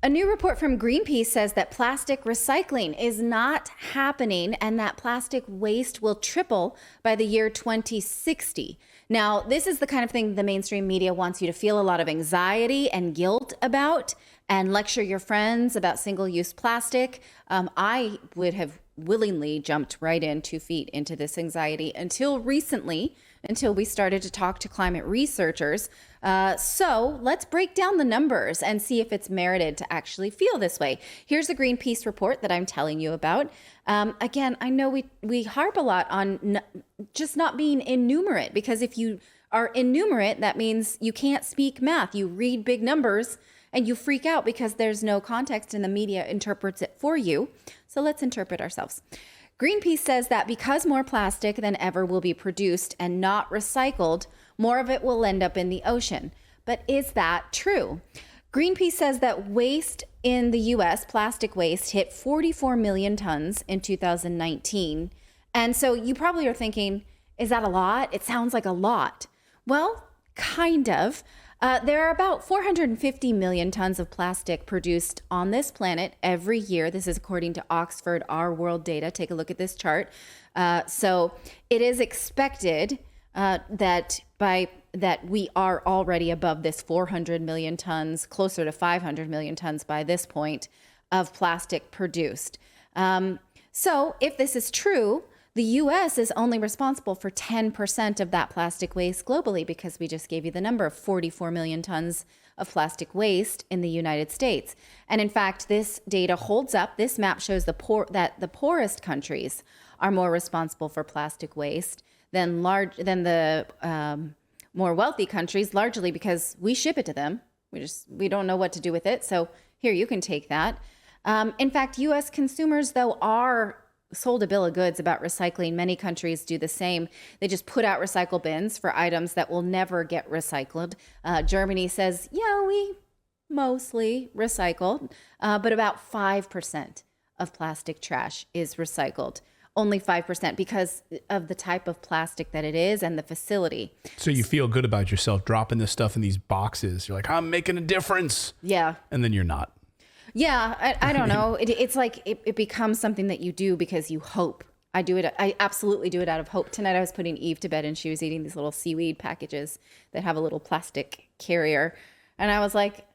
A new report from Greenpeace says that plastic recycling is not happening and that plastic waste will triple by the year 2060. Now, this is the kind of thing the mainstream media wants you to feel a lot of anxiety and guilt about and lecture your friends about single-use plastic. I would have willingly jumped right in 2 feet into this anxiety until recently, until we started to talk to climate researchers. So let's break down the numbers and see if it's merited to actually feel this way. Here's the Greenpeace report that I'm telling you about. Again, I know we harp a lot on just not being innumerate, because if you are innumerate, that means you can't speak math. You read big numbers and you freak out because there's no context and the media interprets it for you. So let's interpret ourselves. Greenpeace says that because more plastic than ever will be produced and not recycled, more of it will end up in the ocean. But is that true? Greenpeace says that waste in the US, plastic waste, hit 44 million tons in 2019. And so you probably are thinking, is that a lot? It sounds like a lot. Well, kind of. There are about 450 million tons of plastic produced on this planet every year. This is according to Oxford Our World data. Take a look at this chart. So it is expected that we are already above this 400 million tons, closer to 500 million tons by this point of plastic produced. So if this is true, the U.S. is only responsible for 10% of that plastic waste globally, because we just gave you the number of 44 million tons of plastic waste in the United States. And in fact, this data holds up. This map shows that the poorest countries are more responsible for plastic waste than the more wealthy countries, largely because we ship it to them. We don't know what to do with it. So here, you can take that. In fact, U.S. consumers, though, are sold a bill of goods about recycling. Many countries do the same. They just put out recycle bins for items that will never get recycled. Germany says, yeah, we mostly recycle, but about 5% of plastic trash is recycled. Only 5% because of the type of plastic that it is and the facility. So you feel good about yourself dropping this stuff in these boxes. You're like, I'm making a difference. Yeah. And then you're not. Yeah, I don't know. It's like it becomes something that you do because you hope. I do it. I absolutely do it out of hope. Tonight I was putting Eve to bed and she was eating these little seaweed packages that have a little plastic carrier. And I was like,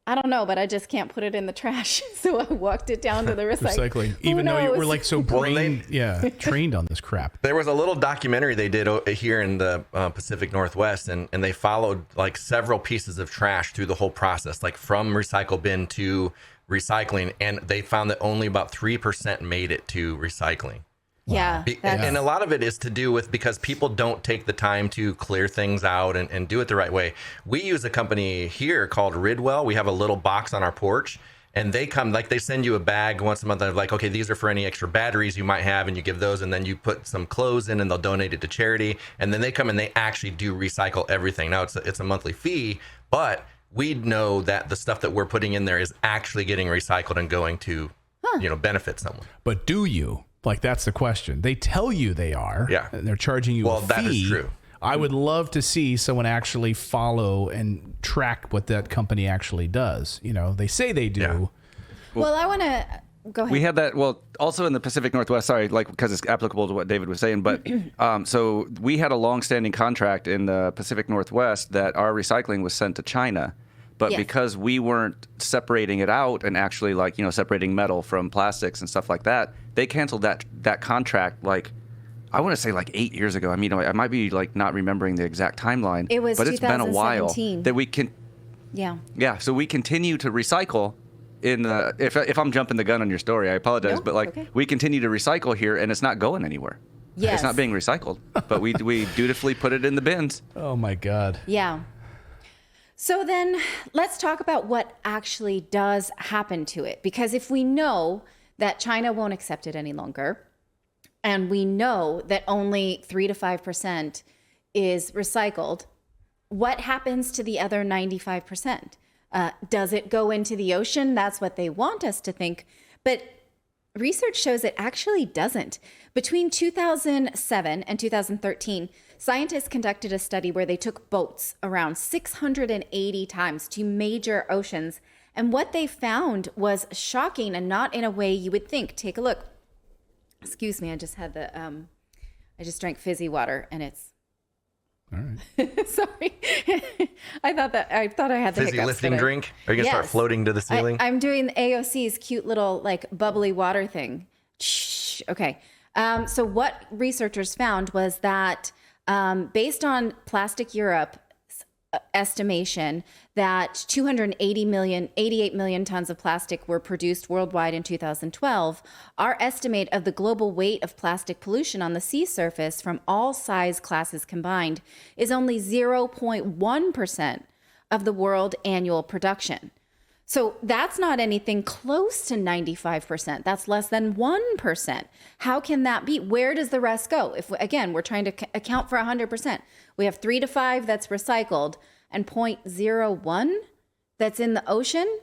I don't know, but I just can't put it in the trash. So I walked it down to the recycling. Even though you were like so trained on this crap. There was a little documentary they did here in the Pacific Northwest, and they followed like several pieces of trash through the whole process, like from recycle bin to recycling, and they found that only about 3% made it to recycling. Yeah. And a lot of it is to do with because people don't take the time to clear things out and do it the right way. We use a company here called Ridwell. We have a little box on our porch, and they come, like they send you a bag once a month. They're like, okay, these are for any extra batteries you might have, and you give those, and then you put some clothes in and they'll donate it to charity. And then they come and they actually do recycle everything. Now it's a monthly fee, but we know that the stuff that we're putting in there is actually getting recycled and going to, benefit someone. But do you? Like, that's the question. They tell you they are. Yeah. And they're charging you a fee. Well, that is true. I would love to see someone actually follow and track what that company actually does. They say they do. Yeah. Well, I want to go ahead. We had that. Well, also in the Pacific Northwest, because it's applicable to what David was saying. But so we had a long-standing contract in the Pacific Northwest that our recycling was sent to China. But Yes. because we weren't separating it out and actually separating metal from plastics and stuff like that, they canceled that contract I want to say 8 years ago. I mean, I might be not remembering the exact timeline. It was but it's been a while 2017. that we can. Yeah. Yeah. So we continue to recycle in the. If I'm jumping the gun on your story, I apologize. No, but okay. we continue to recycle here, and it's not going anywhere. Yes. It's not being recycled, but we dutifully put it in the bins. Oh my God. Yeah. So then let's talk about what actually does happen to it. Because if we know that China won't accept it any longer, and we know that only 3 to 5% is recycled, what happens to the other 95%? Does it go into the ocean? That's what they want us to think. But research shows it actually doesn't. Between 2007 and 2013, scientists conducted a study where they took boats around 680 times to major oceans And what they found was shocking and not in a way you would think. Take a look. Excuse me, I just had I just drank fizzy water and it's All right. sorry. I thought I had the Fizzy hiccups, lifting but drink? Are you going to start Yes. floating to the ceiling? I'm doing the AOC's cute little like bubbly water thing. Shh. Okay. So what researchers found was that based on Plastic Europe's estimation that 88 million tons of plastic were produced worldwide in 2012, our estimate of the global weight of plastic pollution on the sea surface from all size classes combined is only 0.1% of the world annual production. So that's not anything close to 95%. That's less than 1%. How can that be? Where does the rest go? If, again, we're trying to account for 100%. We have 3 to 5 that's recycled and 0.01 that's in the ocean.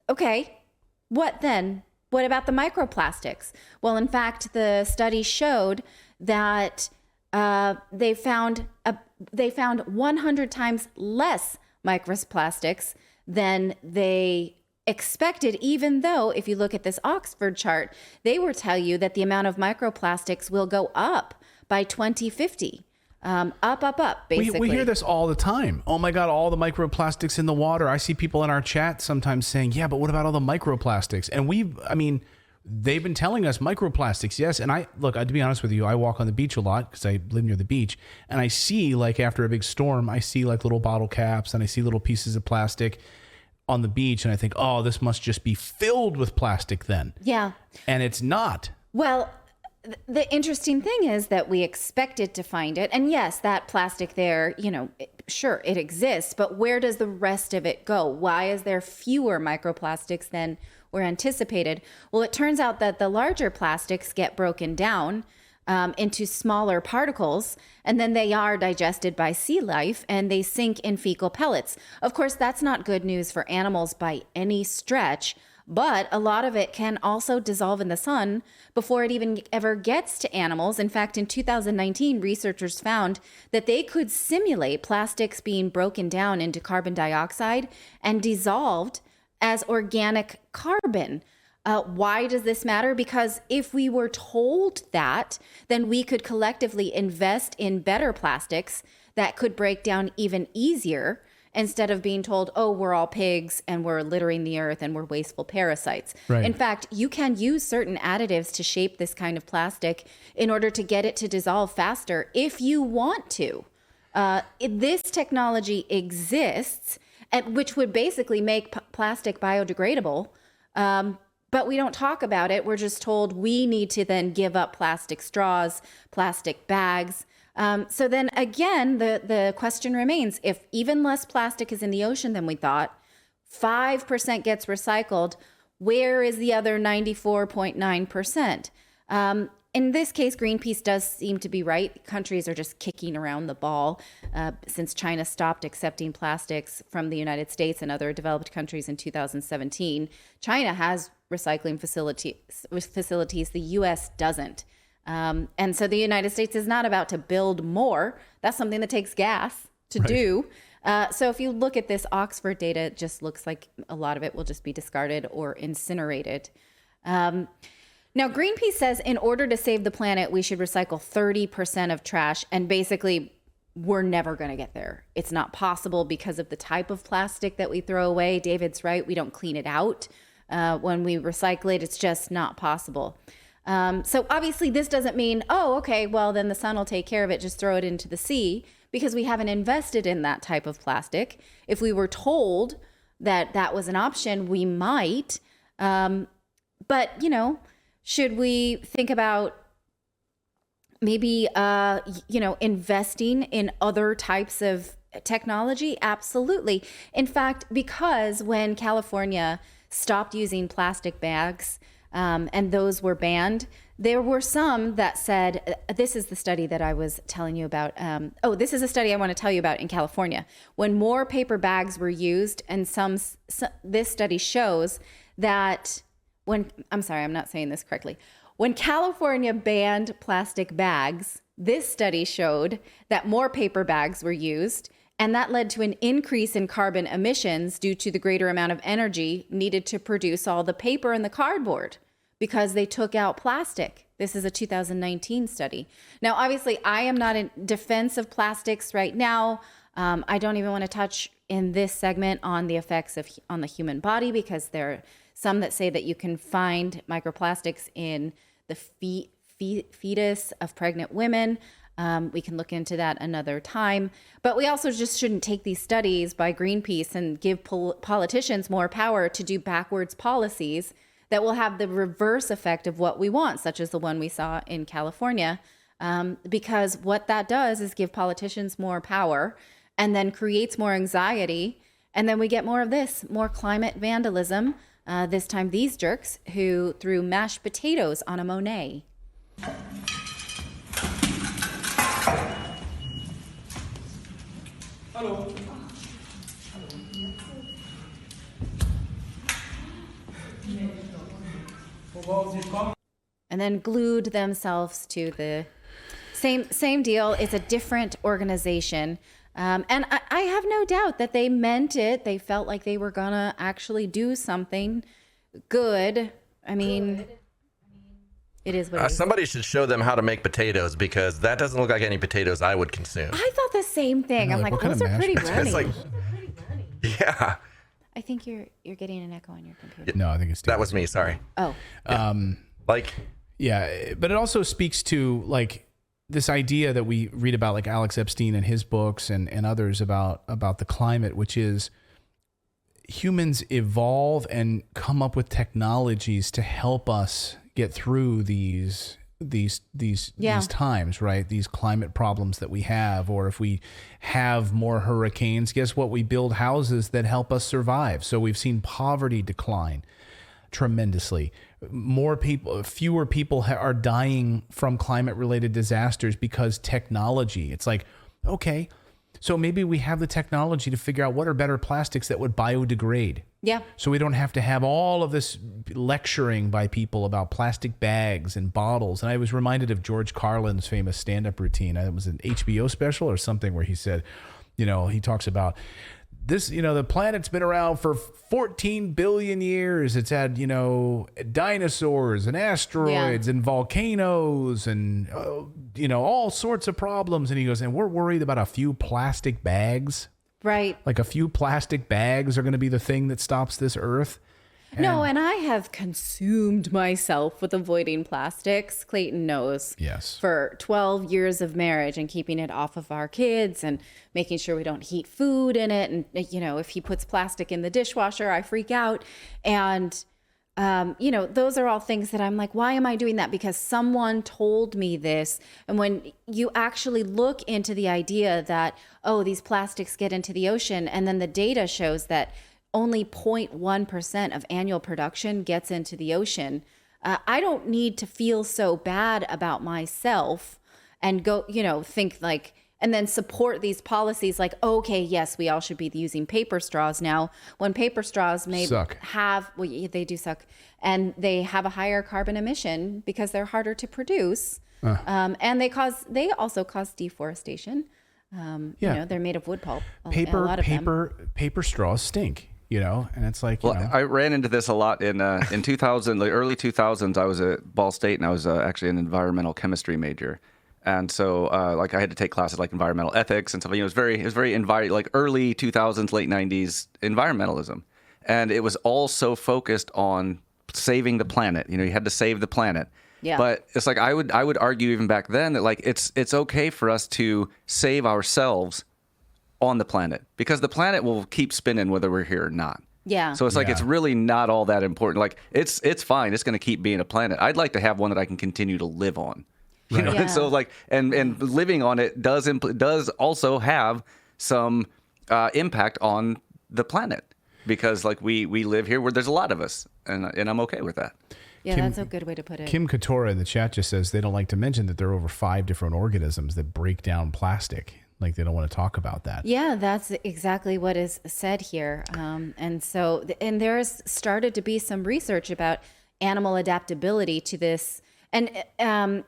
Okay, what then? What about the microplastics? Well, in fact, the study showed that they found 100 times less microplastics than they expected, even though if you look at this Oxford chart, they will tell you that the amount of microplastics will go up by 2050. Up, basically. We hear this all the time. Oh my God, all the microplastics in the water. I see people in our chat sometimes saying, yeah, but what about all the microplastics? And they've been telling us microplastics, yes. And to be honest with you, I walk on the beach a lot because I live near the beach. And I see, like, after a big storm, I see like little bottle caps and I see little pieces of plastic on the beach. And I think, oh, this must just be filled with plastic then. Yeah. And it's not. Well, the interesting thing is that we expected to find it. And yes, that plastic there, sure, it exists. But where does the rest of it go? Why is there fewer microplastics than were anticipated? Well, it turns out that the larger plastics get broken down into smaller particles, and then they are digested by sea life and they sink in fecal pellets. Of course, that's not good news for animals by any stretch, but a lot of it can also dissolve in the sun before it even ever gets to animals. In fact, in 2019, researchers found that they could simulate plastics being broken down into carbon dioxide and dissolved as organic carbon. Why does this matter? Because if we were told that, then we could collectively invest in better plastics that could break down even easier, instead of being told, oh, we're all pigs and we're littering the earth and we're wasteful parasites. Right. In fact, you can use certain additives to shape this kind of plastic in order to get it to dissolve faster if you want to. This technology exists, which would basically make plastic biodegradable. But we don't talk about it. We're just told we need to then give up plastic straws, plastic bags. So then again, the question remains, if even less plastic is in the ocean than we thought, 5% gets recycled, where is the other 94.9%? In this case, Greenpeace does seem to be right. Countries are just kicking around the ball since China stopped accepting plastics from the United States and other developed countries in 2017. China has recycling facilities. The U.S. doesn't. And so the United States is not about to build more. That's something that takes gas to do. So if you look at this Oxford data, it just looks like a lot of it will just be discarded or incinerated. Now, Greenpeace says in order to save the planet, we should recycle 30% of trash. And basically, we're never going to get there. It's not possible because of the type of plastic that we throw away. David's right. We don't clean it out. When we recycle it, it's just not possible. So obviously this doesn't mean, oh, okay, well, then the sun will take care of it. Just throw it into the sea, because we haven't invested in that type of plastic. If we were told that that was an option, we might. But, should we think about maybe, investing in other types of technology? Absolutely. In fact, because when California stopped using plastic bags, and those were banned, there were some that said, this is the study that I was telling you about. This is a study I want to tell you about in California. When more paper bags were used, and this study shows that I'm not saying this correctly. When California banned plastic bags, this study showed that more paper bags were used, And that led to an increase in carbon emissions due to the greater amount of energy needed to produce all the paper and the cardboard because they took out plastic. This is a 2019 study. Now, obviously, I am not in defense of plastics right now. I don't even want to touch in this segment on the effects on the human body, because there are some that say that you can find microplastics in the fetus of pregnant women. We can look into that another time. But we also just shouldn't take these studies by Greenpeace and give politicians more power to do backwards policies that will have the reverse effect of what we want, such as the one we saw in California. Because what that does is give politicians more power and then creates more anxiety. And then we get more of this, more climate vandalism. This time, these jerks who threw mashed potatoes on a Monet. Hallo. And then glued themselves to the same deal. It's a different organization. And I have no doubt that they meant it. They felt like they were going to actually do something good. I mean, it is what it is. Somebody should show them how to make potatoes, because that doesn't look like any potatoes I would consume. I thought the same thing. I'm like, those are pretty runny. It's like, yeah. I think you're getting an echo on your computer. No, I think it's That was me. Sorry. Oh. Like, yeah, but it also speaks to like this idea that we read about, like Alex Epstein and his books and others about the climate, which is humans evolve and come up with technologies to help us get through these times, right? These climate problems that we have. Or if we have more hurricanes, guess what? We build houses that help us survive. So we've seen poverty decline tremendously. Fewer people are dying from climate related disasters because technology. It's like, okay, so maybe we have the technology to figure out what are better plastics that would biodegrade. Yeah. So we don't have to have all of this lecturing by people about plastic bags and bottles. And I was reminded of George Carlin's famous stand-up routine. It was an HBO special or something where he said, he talks about this, the planet's been around for 14 billion years. It's had, dinosaurs and asteroids and volcanoes and, all sorts of problems. And he goes, and we're worried about a few plastic bags. Right. Like a few plastic bags are going to be the thing that stops this earth. No, and I have consumed myself with avoiding plastics. Clayton knows. Yes. For 12 years of marriage and keeping it off of our kids and making sure we don't heat food in it. And, if he puts plastic in the dishwasher, I freak out. And, those are all things that I'm like, why am I doing that? Because someone told me this. And when you actually look into the idea that, these plastics get into the ocean, and then the data shows that only 0.1% of annual production gets into the ocean. I don't need to feel so bad about myself and go, think like, and then support these policies like, okay, yes, we all should be using paper straws now, when paper straws may have, they do suck, and they have a higher carbon emission because they're harder to produce. And they also cause deforestation. They're made of wood pulp. Paper straws stink. And it's like, I ran into this a lot in 2000, the early 2000s. I was at Ball State, and I was actually an environmental chemistry major. And so, I had to take classes like environmental ethics and stuff. It was very early 2000s, late 90s environmentalism. And it was all so focused on saving the planet. You had to save the planet. Yeah. But it's like, I would argue even back then that it's okay for us to save ourselves on the planet, because the planet will keep spinning whether we're here or not. Yeah. So it's like, it's really not all that important. Like it's fine. It's going to keep being a planet. I'd like to have one that I can continue to live on. You know, and so and living on it does also have some impact on the planet, because we live here where there's a lot of us, and I'm okay with that. Yeah, that's a good way to put it. Kim Katora in the chat just says they don't like to mention that there are over 5 different organisms that break down plastic. Like they don't want to talk about that. Yeah, that's exactly what is said here. And there's started to be some research about animal adaptability to this. And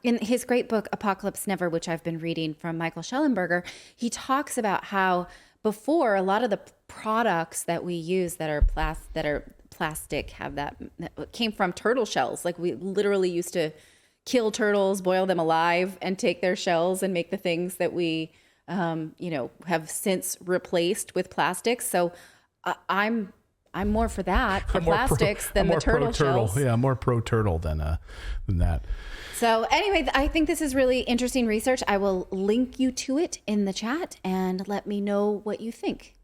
in his great book, Apocalypse Never, which I've been reading from Michael Schellenberger, he talks about how before, a lot of the products that we use that are plastic that came from turtle shells. Like we literally used to kill turtles, boil them alive, and take their shells and make the things that we, have since replaced with plastics. So I'm more for that, for plastics, than the turtle shells. Yeah, more pro turtle than that. So anyway, I think this is really interesting research. I will link you to it in the chat and let me know what you think.